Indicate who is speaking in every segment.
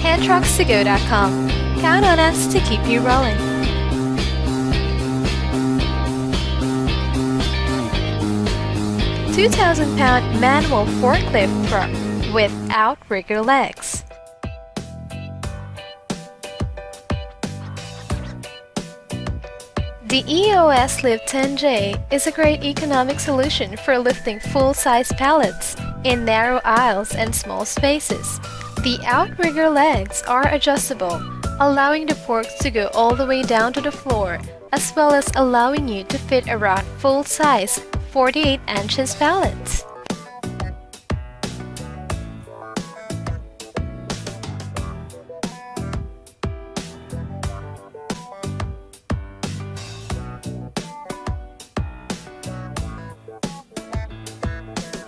Speaker 1: handtruckstogo.com. Count on us to keep you rolling. £2,000 manual forklift truck with outrigger legs. The EOS Lift 10J is a great economic solution for lifting full-size pallets in narrow aisles and small spaces. The outrigger legs are adjustable, allowing the forks to go all the way down to the floor, as well as allowing you to fit around full-size 48 inches pallets.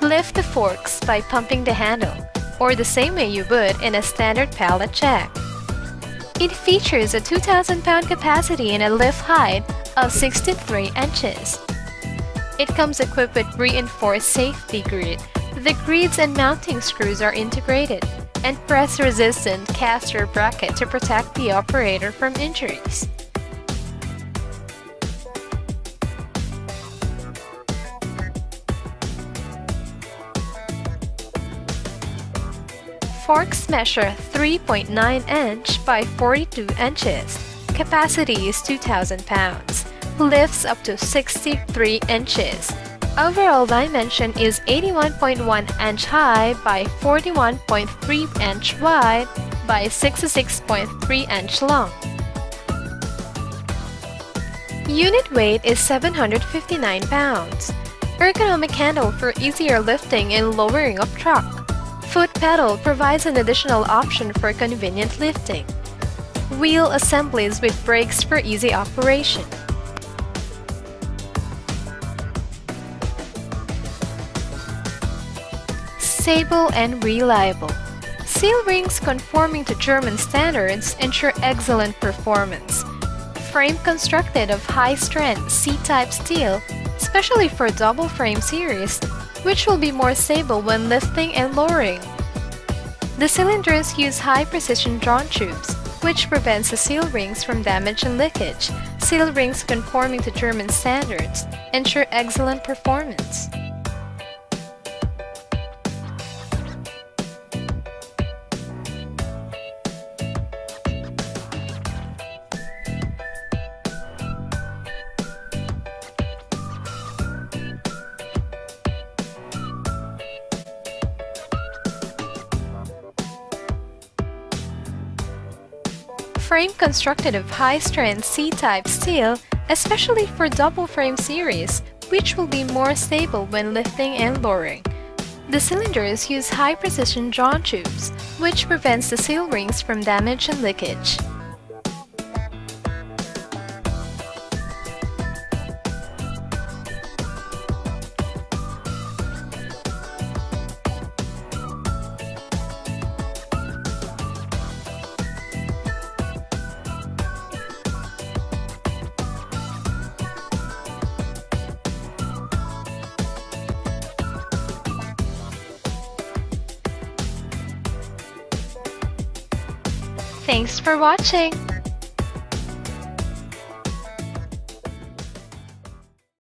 Speaker 1: Lift the forks by pumping the handle, or the same way you would in a standard pallet jack. It features a 2,000-pound capacity and a lift height of 63 inches. It comes equipped with reinforced safety grid. The grids and mounting screws are integrated, and press-resistant caster bracket to protect the operator from injuries. Forks measure 3.9 inch by 42 inches. Capacity is 2,000 pounds. Lifts up to 63 inches. Overall dimension is 81.1 inch high by 41.3 inch wide by 66.3 inch long. Unit weight is 759 pounds. Ergonomic handle for easier lifting and lowering of truck. Foot pedal provides an additional option for convenient lifting. Wheel assemblies with brakes for easy operation. Stable and reliable. Seal rings conforming to German standards ensure excellent performance. Frame constructed of high-strength C-type steel, especially for double frame series, which will be more stable when lifting and lowering. The cylinders use high-precision drawn tubes, which prevents the seal rings from damage and leakage. Seal rings conforming to German standards ensure excellent performance. Frame constructed of high-strength C-type steel, especially for double frame series, which will be more stable when lifting and lowering. The cylinders use high-precision drawn tubes, which prevents the seal rings from damage and leakage. Thanks for watching!